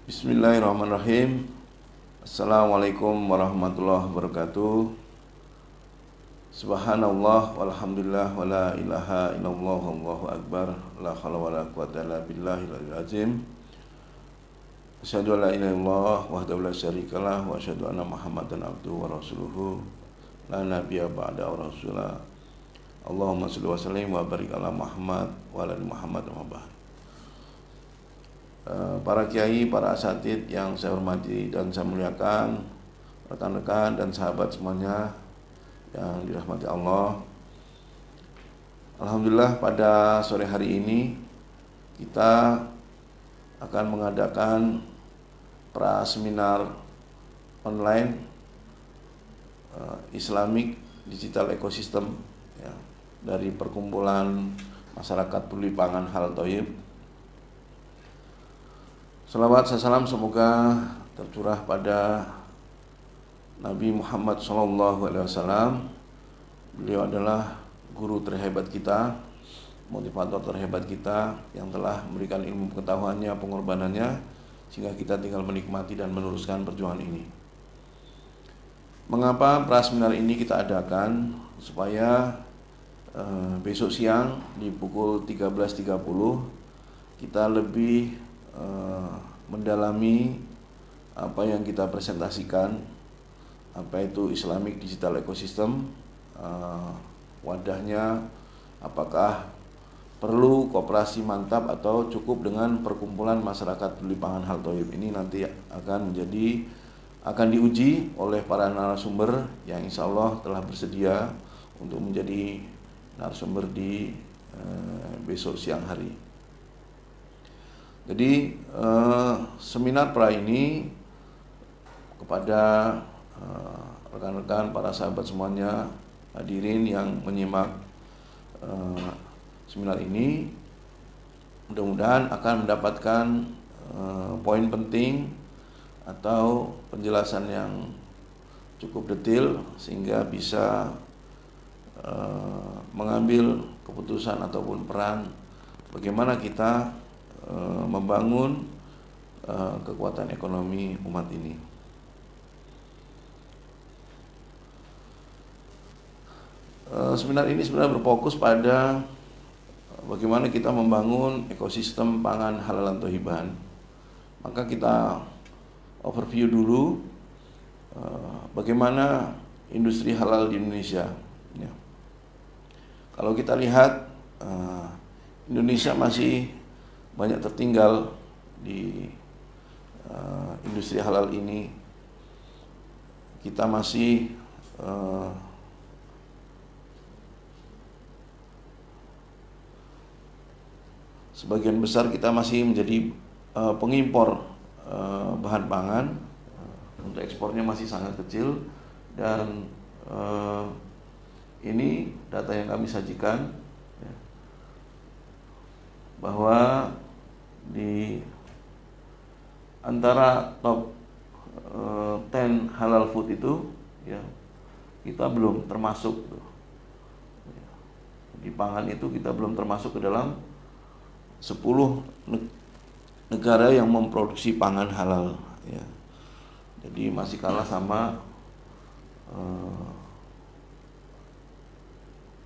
Bismillahirrahmanirrahim. Assalamualaikum warahmatullahi wabarakatuh. Subhanallah walhamdulillah wala ilaha illallah wallahu akbar. La haula wala quwata illa billahil azim. Asyhadu an la ilaha illallah wahdahu la syarikalah wa asyhadu anna Muhammadan abduhu wa rasuluhu. La nabiyya ba'da rasulullah. Allahumma shalli wa sallim wa barik ala Muhammad wa ala Muhammad wa ba'd. Para kiai, para asatidz yang saya hormati dan saya muliakan, rekan-rekan dan sahabat semuanya yang dirahmati Allah. Alhamdulillah pada sore hari ini kita akan mengadakan pra-seminar online Islamic Digital Ecosystem ya, dari Perkumpulan Masyarakat Peduli Pangan Halal Thayyib. Salawat salam semoga tercurah pada Nabi Muhammad SAW. Beliau adalah guru terhebat kita, motivator terhebat kita yang telah memberikan ilmu pengetahuannya, pengorbanannya, sehingga kita tinggal menikmati dan meneruskan perjuangan ini. Mengapa praseminar ini kita adakan? Supaya besok siang di pukul 13.30 kita lebih mendalami apa yang kita presentasikan, apa itu Islamic Digital Ecosystem, wadahnya, apakah perlu koperasi mantap atau cukup dengan Perkumpulan Masyarakat Peduli Pangan Halal Thayyib. Ini nanti akan diuji oleh para narasumber yang insya Allah telah bersedia untuk menjadi narasumber di besok siang hari. Jadi seminar pra ini kepada rekan-rekan, para sahabat semuanya, hadirin yang menyimak seminar ini, mudah-mudahan akan mendapatkan poin penting atau penjelasan yang cukup detail sehingga bisa mengambil keputusan ataupun peran bagaimana kita membangun kekuatan ekonomi umat ini. Seminar ini sebenarnya berfokus pada bagaimana kita membangun ekosistem pangan halalan thayyiban. Maka kita overview dulu bagaimana industri halal di Indonesia. Ya. Kalau kita lihat Indonesia masih banyak tertinggal di industri halal ini. Kita masih sebagian besar kita masih menjadi pengimpor bahan pangan. Untuk ekspornya masih sangat kecil dan ini data yang kami sajikan ya, bahwa di antara top 10 halal food itu ya, kita belum termasuk di pangan itu, kita belum termasuk ke dalam 10 negara yang memproduksi pangan halal ya. Jadi masih kalah sama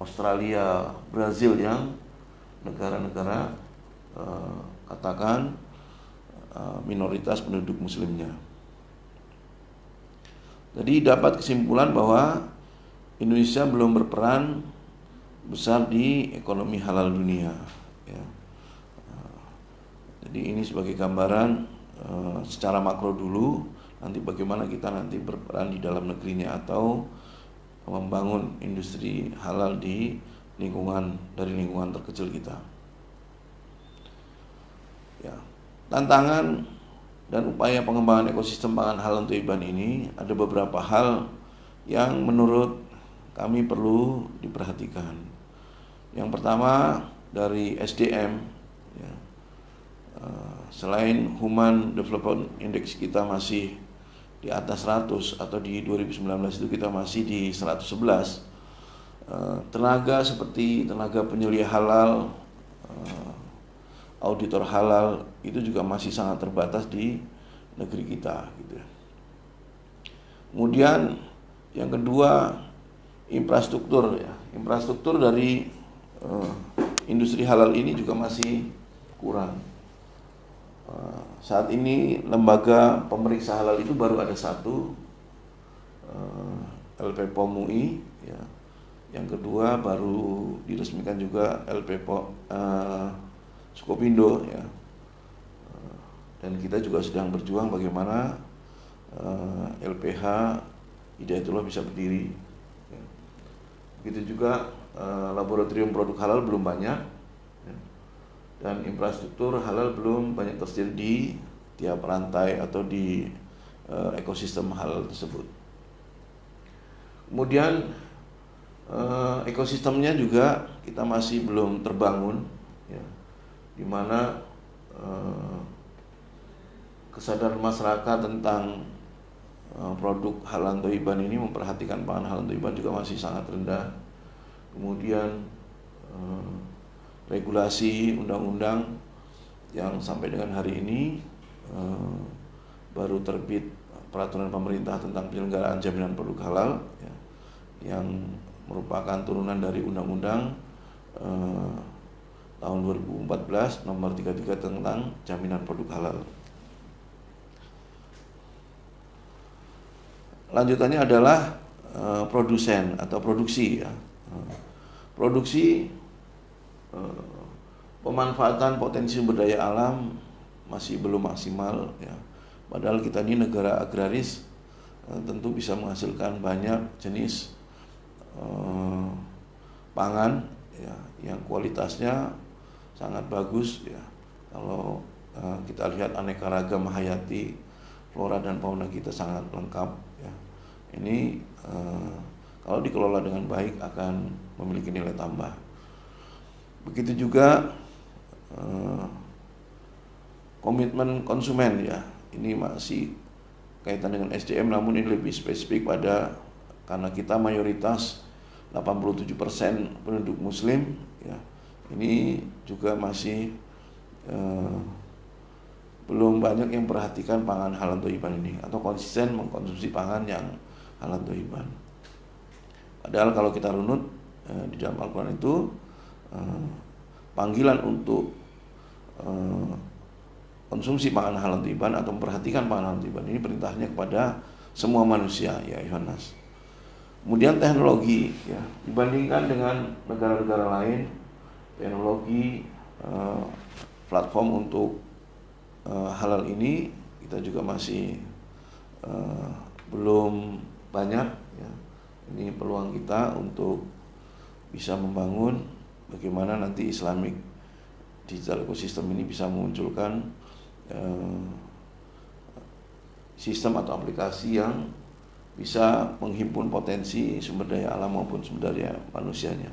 Australia, Brazil yang negara-negara katakan minoritas penduduk muslimnya. Jadi dapat kesimpulan bahwa Indonesia belum berperan besar di ekonomi halal dunia ya. Jadi ini sebagai gambaran secara makro dulu, nanti bagaimana kita nanti berperan di dalam negerinya atau membangun industri halal di lingkungan terkecil kita. Ya, tantangan dan upaya pengembangan ekosistem pangan halal thayyiban ini ada beberapa hal yang menurut kami perlu diperhatikan. Yang pertama dari SDM ya. Selain Human Development Index kita masih di atas 100 atau di 2019 itu kita masih di 111, tenaga seperti tenaga penyelia halal, auditor halal itu juga masih sangat terbatas di negeri kita gitu. Kemudian yang kedua, infrastruktur ya. Infrastruktur dari industri halal ini juga masih kurang. Saat ini lembaga pemeriksa halal itu baru ada satu, LPPOM UI ya. Yang kedua baru diresmikan juga LPPOM Sukopindo ya. Dan kita juga sedang berjuang bagaimana LPH Hidayatullah bisa berdiri. Begitu juga laboratorium produk halal belum banyak ya. Dan infrastruktur halal belum banyak tersedia di tiap rantai atau di ekosistem halal tersebut. Kemudian ekosistemnya juga kita masih belum terbangun ya, di mana kesadaran masyarakat tentang produk halal thayyiban ini, memperhatikan pangan halal thayyiban juga masih sangat rendah. Kemudian regulasi undang-undang yang sampai dengan hari ini baru terbit peraturan pemerintah tentang penyelenggaraan jaminan produk halal ya, yang merupakan turunan dari undang-undang tahun 2014 nomor 33 tentang jaminan produk halal. Lanjutannya adalah produsen atau produksi ya. Produksi, pemanfaatan potensi sumber daya alam masih belum maksimal ya. Padahal kita ini negara agraris, tentu bisa menghasilkan banyak jenis pangan ya, yang kualitasnya sangat bagus ya. Kalau kita lihat aneka ragam hayati, flora dan fauna kita sangat lengkap ya. Ini kalau dikelola dengan baik akan memiliki nilai tambah. Begitu juga komitmen konsumen ya. Ini masih kaitan dengan SDM, namun ini lebih spesifik pada, karena kita mayoritas 87% penduduk muslim ya. Ini juga masih belum banyak yang perhatikan pangan halal thayyiban ini atau konsisten mengkonsumsi pangan yang halal thayyiban. Padahal kalau kita runut di dalam Al-Quran itu panggilan untuk konsumsi pangan halal thayyiban atau memperhatikan pangan halal thayyiban ini perintahnya kepada semua manusia ya ayuhannas. Kemudian teknologi ya, dibandingkan dengan negara-negara lain, teknologi platform untuk halal ini kita juga masih belum banyak ya. Ini peluang kita untuk bisa membangun bagaimana nanti Islamic digital ecosystem ini bisa memunculkan sistem atau aplikasi yang bisa menghimpun potensi sumber daya alam maupun sumber daya manusianya.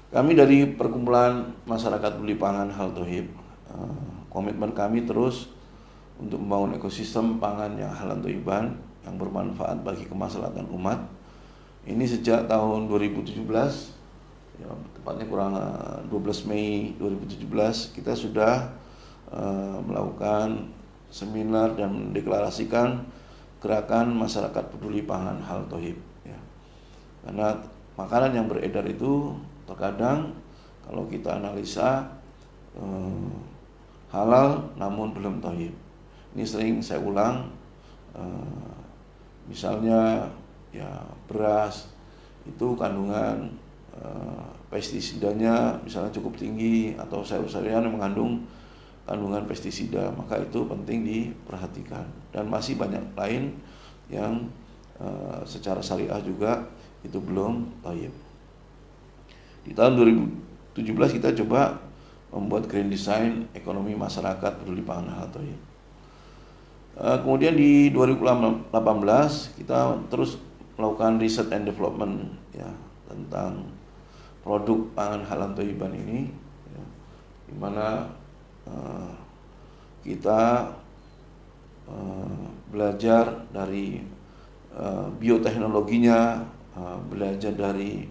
Kami dari Perkumpulan Masyarakat Peduli Pangan Halal Tauhid, komitmen kami terus untuk membangun ekosistem pangan yang halal thayyiban yang bermanfaat bagi kemaslahatan umat. Ini sejak tahun 2017, ya, tepatnya kurang 12 Mei 2017 kita sudah melakukan seminar dan mendeklarasikan gerakan masyarakat peduli pangan halal tauhid ya. Karena makanan yang beredar itu terkadang kalau kita analisa halal namun belum tauhid. Ini sering saya ulang, misalnya ya beras itu kandungan pestisidanya misalnya cukup tinggi, atau sayur-sayuran yang mengandung kandungan pestisida, maka itu penting diperhatikan. Dan masih banyak lain yang secara syariah juga itu belum thayyib. Di tahun 2017 kita coba membuat grand design ekonomi masyarakat peduli pangan halal thayyib. Kemudian di 2018 kita terus melakukan research and development ya tentang produk pangan halal thayyiban ini ya, di mana kita belajar dari bioteknologinya, belajar dari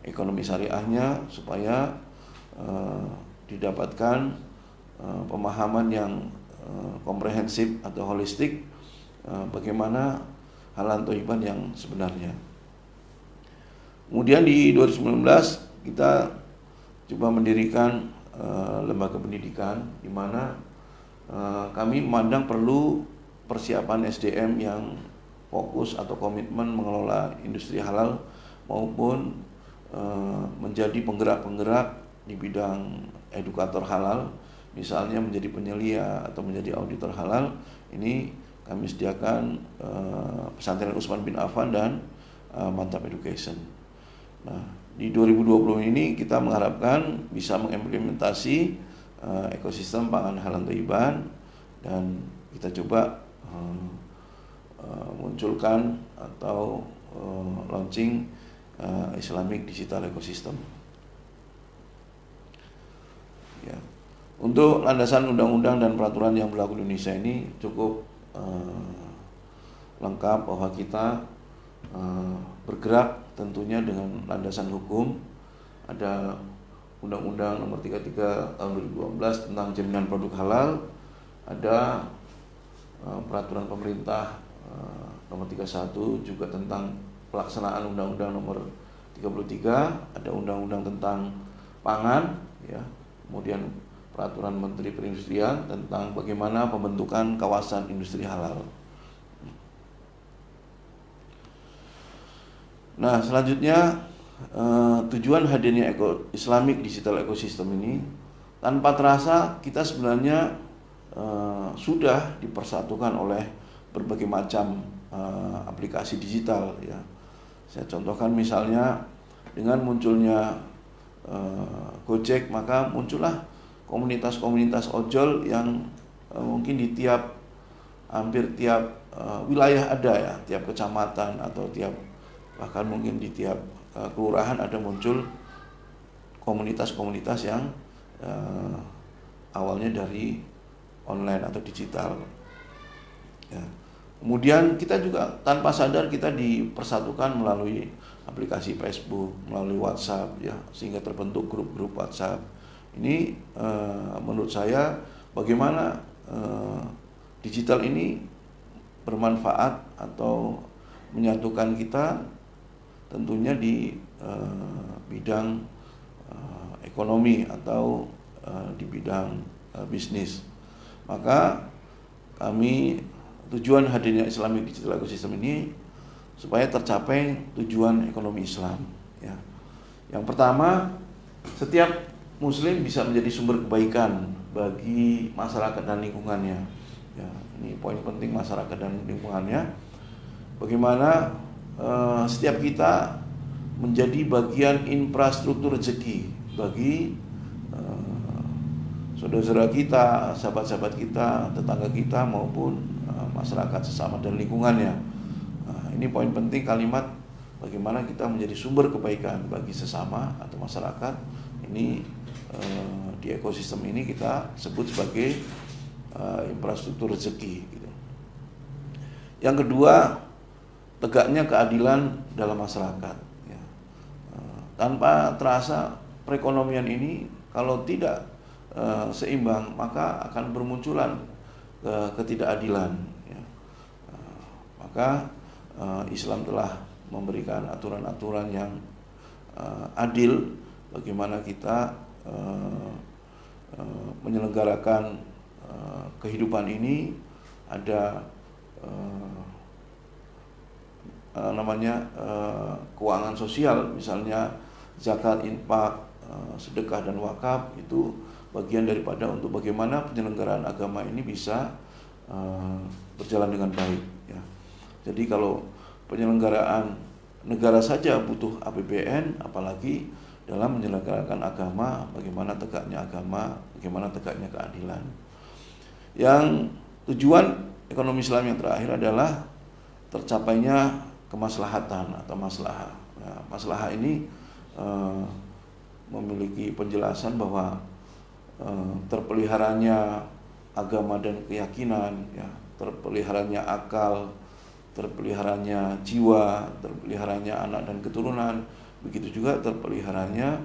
ekonomi syariahnya supaya didapatkan pemahaman yang komprehensif atau holistik bagaimana halal thayyiban yang sebenarnya. Kemudian di 2019 kita coba mendirikan lembaga pendidikan di mana kami memandang perlu persiapan SDM yang fokus atau komitmen mengelola industri halal maupun menjadi penggerak-penggerak di bidang edukator halal, misalnya menjadi penyelia atau menjadi auditor halal. Ini kami sediakan pesantren Utsman bin Affan dan Mantap Education. Nah, di 2020 ini kita mengharapkan bisa mengimplementasi ekosistem pangan halal thayyiban, dan kita coba munculkan atau launching Islamic Digital Ecosystem. Ya. Untuk landasan undang-undang dan peraturan yang berlaku di Indonesia ini cukup lengkap, bahwa kita bergerak tentunya dengan landasan hukum. Ada Undang-Undang Nomor 33 Tahun 2012 tentang jaminan produk halal, ada peraturan pemerintah Nomor 31 juga tentang pelaksanaan Undang-Undang Nomor 33, ada Undang-Undang tentang pangan, ya, kemudian peraturan Menteri Perindustrian tentang bagaimana pembentukan kawasan industri halal. Nah, selanjutnya tujuan hadirnya Islamic Digital Ecosystem ini, tanpa terasa kita sebenarnya sudah dipersatukan oleh berbagai macam aplikasi digital, ya. Saya contohkan misalnya dengan munculnya Gojek, maka muncullah komunitas-komunitas ojol yang mungkin di hampir tiap wilayah ada, ya, tiap kecamatan atau bahkan mungkin di tiap kelurahan ada muncul komunitas-komunitas yang awalnya dari online atau digital. Ya. Kemudian kita juga tanpa sadar kita dipersatukan melalui aplikasi Facebook, melalui WhatsApp, ya, sehingga terbentuk grup-grup WhatsApp. Ini menurut saya bagaimana digital ini bermanfaat atau menyatukan kita tentunya di bidang ekonomi atau di bidang bisnis. Maka tujuan hadirnya Islamic Digital Ecosystem ini supaya tercapai tujuan ekonomi Islam, ya. Yang pertama, setiap muslim bisa menjadi sumber kebaikan bagi masyarakat dan lingkungannya, ya. Ini poin penting, masyarakat dan lingkungannya. Bagaimana setiap kita menjadi bagian infrastruktur rezeki bagi saudara-saudara kita, sahabat-sahabat kita, tetangga kita maupun masyarakat sesama dan lingkungannya. Ini poin penting kalimat bagaimana kita menjadi sumber kebaikan bagi sesama atau masyarakat. Ini di ekosistem ini kita sebut sebagai infrastruktur rezeki, gitu. Yang kedua, tegaknya keadilan dalam masyarakat, ya. Tanpa terasa perekonomian ini kalau tidak seimbang, maka akan bermunculan ketidakadilan, ya. Maka Islam telah memberikan aturan-aturan yang adil bagaimana kita menyelenggarakan kehidupan ini. Ada keuangan sosial, misalnya zakat, infak, sedekah dan wakaf, itu bagian daripada untuk bagaimana penyelenggaraan agama ini bisa berjalan dengan baik, ya. Jadi kalau penyelenggaraan negara saja butuh APBN, apalagi dalam menyelenggarakan agama, bagaimana tegaknya agama, bagaimana tegaknya keadilan. Yang tujuan ekonomi Islam yang terakhir adalah tercapainya kemaslahatan atau maslahah. Nah, maslahah ini memiliki penjelasan bahwa terpeliharanya agama dan keyakinan, ya, terpeliharanya akal, terpeliharanya jiwa, terpeliharanya anak dan keturunan, begitu juga terpeliharanya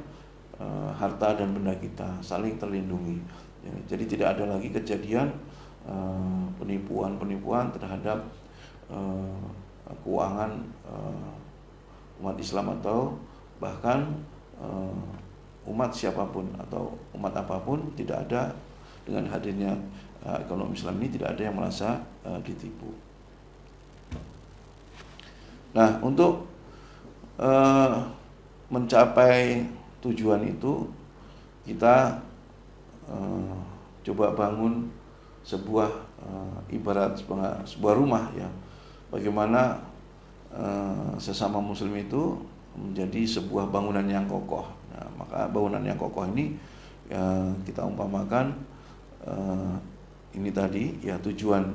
harta dan benda kita saling terlindungi. Ya, jadi tidak ada lagi kejadian penipuan terhadap keuangan umat Islam atau bahkan umat siapapun atau umat apapun. Tidak ada, dengan hadirnya ekonomi Islam ini tidak ada yang merasa ditipu. Nah, untuk mencapai tujuan itu kita coba bangun sebuah ibarat sebuah rumah ya. Bagaimana sesama muslim itu menjadi sebuah bangunan yang kokoh. Nah, maka bangunan yang kokoh ini kita umpamakan ini tadi ya, tujuan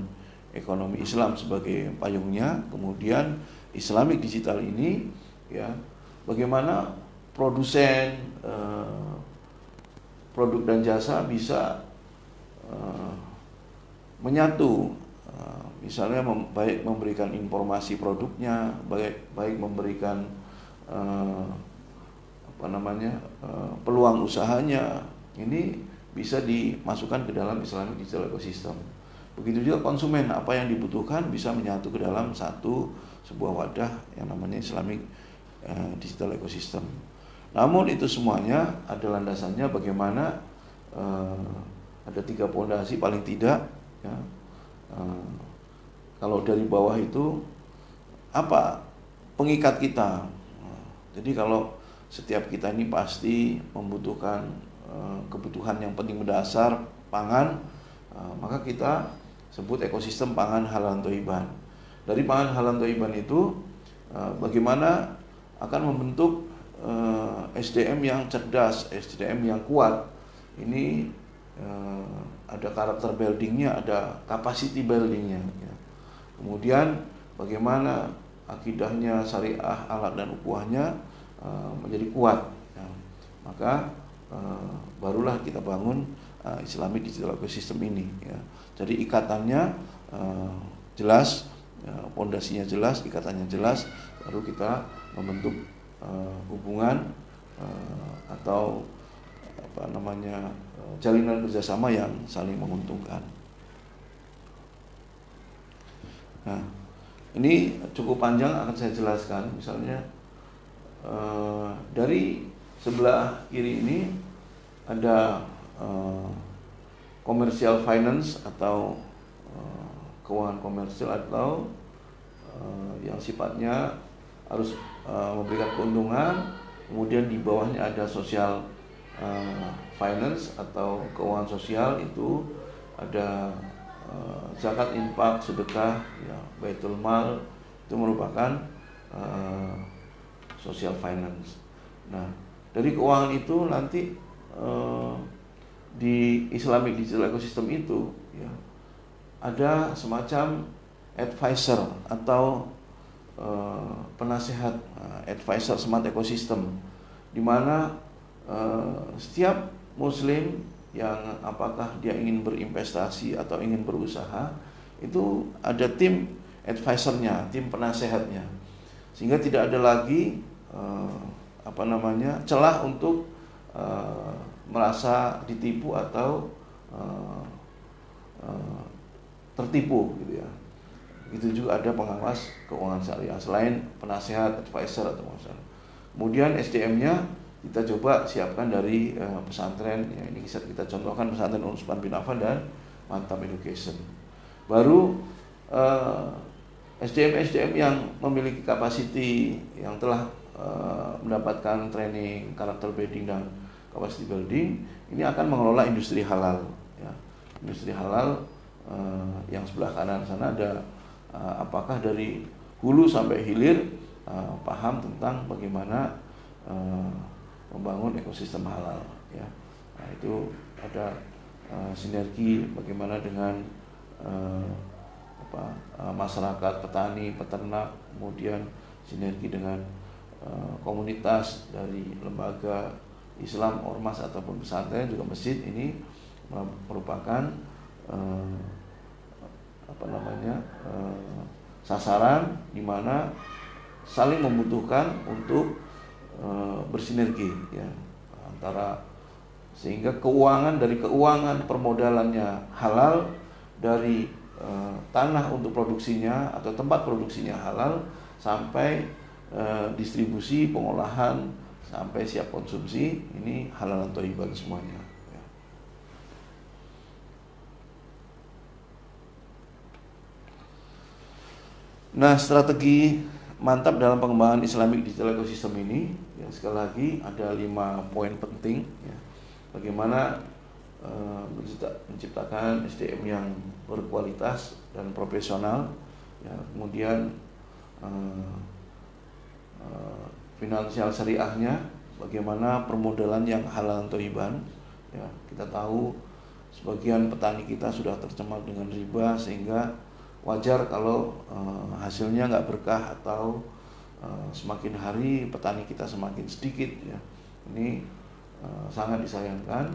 ekonomi Islam sebagai payungnya, kemudian Islamic Digital ini ya, bagaimana produsen produk dan jasa bisa menyatu, misalnya baik memberikan informasi produknya, baik memberikan peluang usahanya, ini bisa dimasukkan ke dalam Islamic Digital Ecosystem. Begitu juga konsumen, apa yang dibutuhkan bisa menyatu ke dalam sebuah wadah yang namanya Islamic Digital Ecosystem. Namun itu semuanya ada landasannya, bagaimana ada 3 pondasi paling tidak ya. Kalau dari bawah itu apa pengikat kita. Jadi kalau setiap kita ini pasti membutuhkan kebutuhan yang penting mendasar pangan, maka kita sebut ekosistem pangan halal thayyiban. Dari pangan halal thayyiban itu bagaimana akan membentuk SDM yang cerdas, SDM yang kuat. Ini ada karakter buildingnya, ada capacity buildingnya ya. Kemudian bagaimana akidahnya, syariah, alat dan ukhuwahnya menjadi kuat ya. Maka barulah kita bangun Islamic Digital Ecosystem ini ya. Jadi ikatannya jelas, pondasinya jelas, ikatannya jelas, baru kita membentuk hubungan atau jalinan kerjasama yang saling menguntungkan. Nah, ini cukup panjang, akan saya jelaskan. Misalnya dari sebelah kiri ini ada commercial finance atau keuangan komersial atau yang sifatnya harus memberikan keuntungan. Kemudian di bawahnya ada social finance atau keuangan sosial, itu ada zakat, infak, sedekah, ya, baitul mal, itu merupakan social finance. Nah, dari keuangan itu nanti di Islamic Digital Ecosystem itu ya, ada semacam advisor atau penasehat, advisor smart ecosystem, di mana setiap muslim yang apakah dia ingin berinvestasi atau ingin berusaha, itu ada tim advisornya, tim penasehatnya, sehingga tidak ada lagi celah untuk merasa ditipu atau tertipu gitu ya. Itu juga ada pengawas keuangan syariah selain penasehat, advisor atau masalah. Kemudian SDM-nya kita coba siapkan dari pesantren ya, ini kita contohkan pesantren Utsman bin Affan dan Mantap Education. Baru SDM yang memiliki kapasiti, yang telah mendapatkan training karakter building dan capacity building, ini akan mengelola industri halal ya. Industri halal yang sebelah kanan sana ada apakah dari hulu sampai hilir paham tentang bagaimana membangun ekosistem halal ya. Nah, itu ada sinergi bagaimana dengan masyarakat, petani, peternak, kemudian sinergi dengan komunitas dari lembaga Islam, ormas ataupun pesantren, juga masjid. Ini merupakan sasaran di mana saling membutuhkan untuk bersinergi ya, antara sehingga dari keuangan permodalannya halal, dari tanah untuk produksinya atau tempat produksinya halal, sampai distribusi, pengolahan, sampai siap konsumsi, ini halalan thayyiban semuanya. Nah, strategi mantap dalam pengembangan Islamic Digital Ecosystem ini, ya, sekali lagi ada 5 poin penting, ya. Bagaimana menciptakan SDM yang berkualitas dan profesional, ya. Kemudian finansial syariahnya, bagaimana permodalan yang halal thayyiban, ya. Kita tahu sebagian petani kita sudah tercemar dengan riba, sehingga wajar kalau hasilnya nggak berkah, atau semakin hari petani kita semakin sedikit, ya. Ini sangat disayangkan.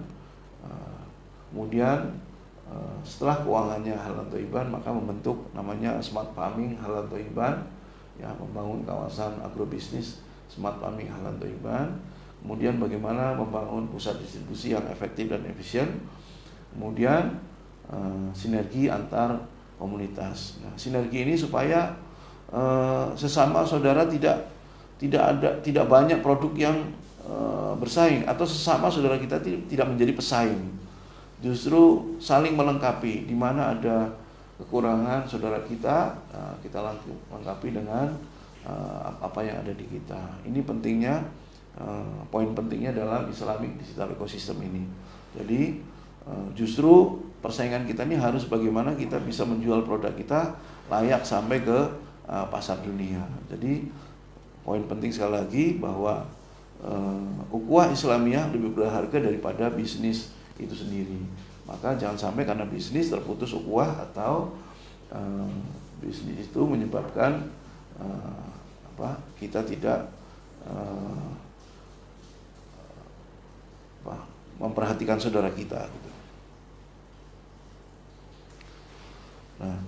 Kemudian setelah keuangannya halal thayyiban, maka membentuk namanya smart farming halal thayyiban, ya, membangun kawasan agrobisnis smart farming halal thayyiban. Kemudian bagaimana membangun pusat distribusi yang efektif dan efisien. Kemudian sinergi antar komunitas. Nah, sinergi ini supaya sesama saudara tidak banyak produk yang bersaing, atau sesama saudara kita tidak menjadi pesaing. Justru saling melengkapi. Di mana ada kekurangan saudara kita, kita lengkapi dengan apa yang ada di kita. Ini pentingnya, poin pentingnya dalam Islamic Digital Ecosystem ini. Jadi justru persaingan kita ini harus bagaimana kita bisa menjual produk kita layak sampai ke pasar dunia. Jadi poin penting sekali lagi bahwa ukhuwah Islamiyah lebih berharga daripada bisnis itu sendiri. Maka jangan sampai karena bisnis terputus ukhuwah, atau bisnis itu menyebabkan kita tidak memperhatikan saudara kita, gitu. Nah,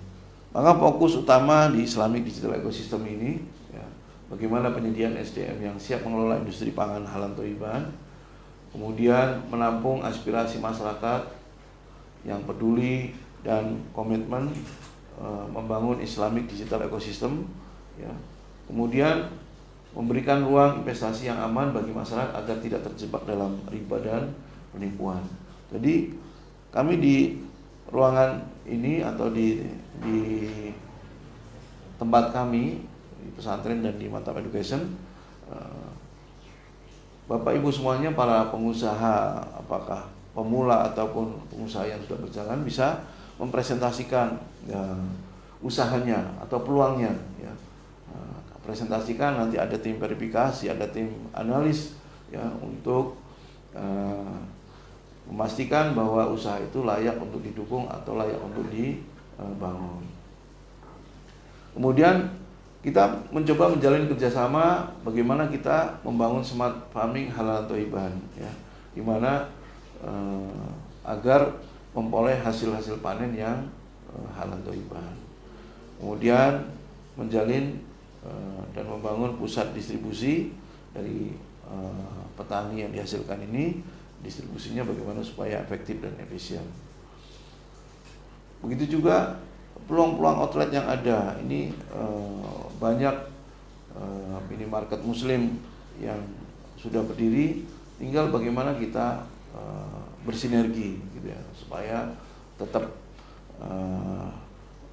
maka fokus utama di Islamic Digital Ecosystem ini, ya, bagaimana penyediaan SDM yang siap mengelola industri pangan halal thayyiban, kemudian menampung aspirasi masyarakat yang peduli dan komitmen membangun Islamic Digital Ecosystem, ya. Kemudian memberikan ruang investasi yang aman bagi masyarakat agar tidak terjebak dalam riba dan penipuan. Jadi kami di ruangan ini atau di tempat kami di pesantren dan di Mantap Education, Bapak Ibu semuanya, para pengusaha, apakah pemula ataupun pengusaha yang sudah berjalan, bisa mempresentasikan, ya, usahanya atau peluangnya, ya. Presentasikan, nanti ada tim verifikasi, ada tim analis, ya, untuk memastikan bahwa usaha itu layak untuk didukung atau layak untuk dibangun. Kemudian kita mencoba menjalin kerjasama bagaimana kita membangun smart farming halal thayyiban, ya, dimana agar memperoleh hasil-hasil panen yang halal thayyiban. Kemudian menjalin dan membangun pusat distribusi dari petani yang dihasilkan ini, distribusinya bagaimana supaya efektif dan efisien. Begitu juga peluang-peluang outlet yang ada. Ini banyak minimarket muslim yang sudah berdiri, tinggal bagaimana kita bersinergi, gitu ya, supaya tetap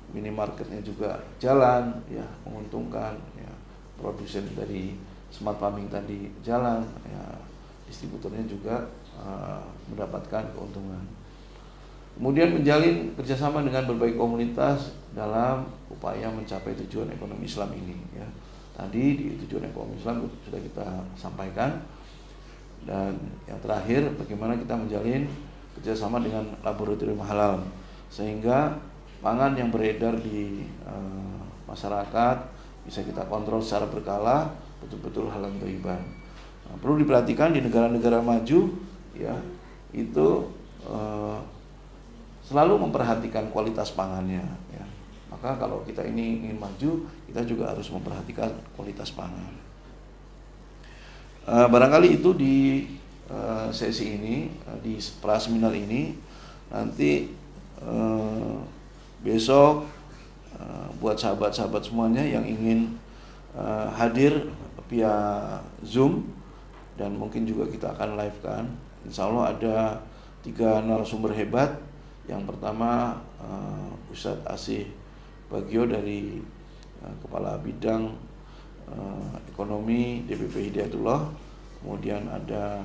minimarketnya juga jalan, ya, menguntungkan, ya, produsen dari smart farming tadi jalan, ya, distributornya juga mendapatkan keuntungan. Kemudian menjalin kerjasama dengan berbagai komunitas dalam upaya mencapai tujuan ekonomi Islam ini, ya. Tadi di tujuan ekonomi Islam sudah kita sampaikan. Dan yang terakhir, bagaimana kita menjalin kerjasama dengan laboratorium halal, sehingga pangan yang beredar di masyarakat bisa kita kontrol secara berkala, betul-betul halal thayyiban. Nah, perlu diperhatikan di negara-negara maju, ya, itu selalu memperhatikan kualitas pangannya, ya. Maka kalau kita ini ingin maju, kita juga harus memperhatikan kualitas pangan. Barangkali itu di sesi ini, di praseminar ini nanti besok buat sahabat-sahabat semuanya yang ingin hadir via Zoom, dan mungkin juga kita akan live kan. Insya Allah ada 3 narasumber hebat. Yang pertama Ustadz Asih Bagio dari Kepala Bidang Ekonomi DPP Hidayatullah. Kemudian ada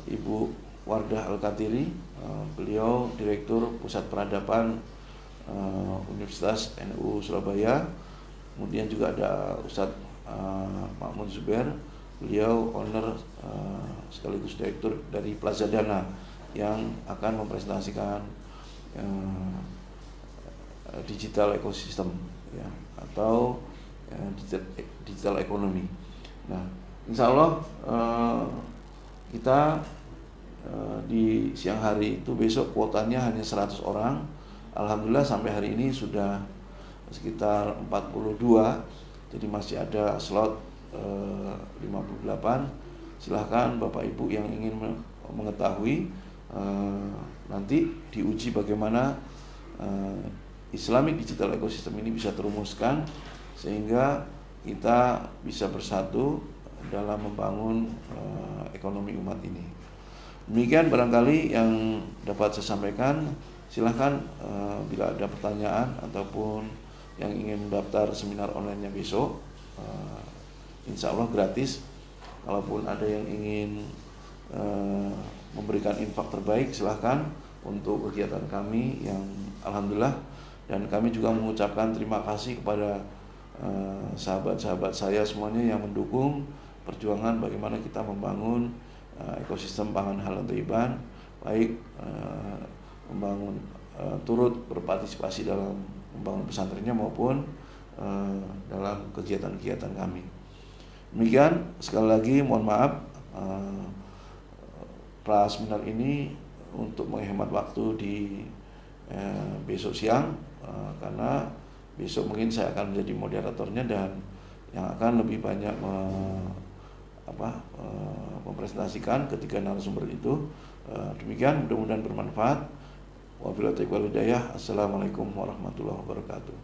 Ibu Wardah Al-Katiri, beliau Direktur Pusat Peradaban Universitas NU Surabaya. Kemudian juga ada Ustadz Ma'mun Zubair, beliau owner sekaligus direktur dari Plaza Dana yang akan mempresentasikan digital ecosystem ya, atau digital ekonomi. Nah, insya Allah kita di siang hari itu besok kuotanya hanya 100 orang. Alhamdulillah sampai hari ini sudah sekitar 42, jadi masih ada slot 58. Silahkan Bapak Ibu yang ingin mengetahui, nanti diuji bagaimana Islamic Digital Ecosystem ini bisa terumuskan sehingga kita bisa bersatu dalam membangun ekonomi umat ini. Demikian barangkali yang dapat saya sampaikan. Silahkan bila ada pertanyaan ataupun yang ingin mendaftar seminar online-nya besok, insya Allah gratis. Kalaupun ada yang ingin memberikan infak terbaik, silahkan untuk kegiatan kami yang alhamdulillah. Dan kami juga mengucapkan terima kasih kepada sahabat-sahabat saya semuanya yang mendukung perjuangan bagaimana kita membangun ekosistem pangan halal thayyiban, baik membangun turut berpartisipasi dalam membangun pesantrennya maupun dalam kegiatan-kegiatan kami. Demikian, sekali lagi mohon maaf praseminar ini untuk menghemat waktu di besok siang, karena besok mungkin saya akan menjadi moderatornya dan yang akan lebih banyak mempresentasikan ketiga narasumber itu. Demikian, mudah-mudahan bermanfaat. Wabillahi taufiq wal hidayah. Assalamualaikum warahmatullahi wabarakatuh.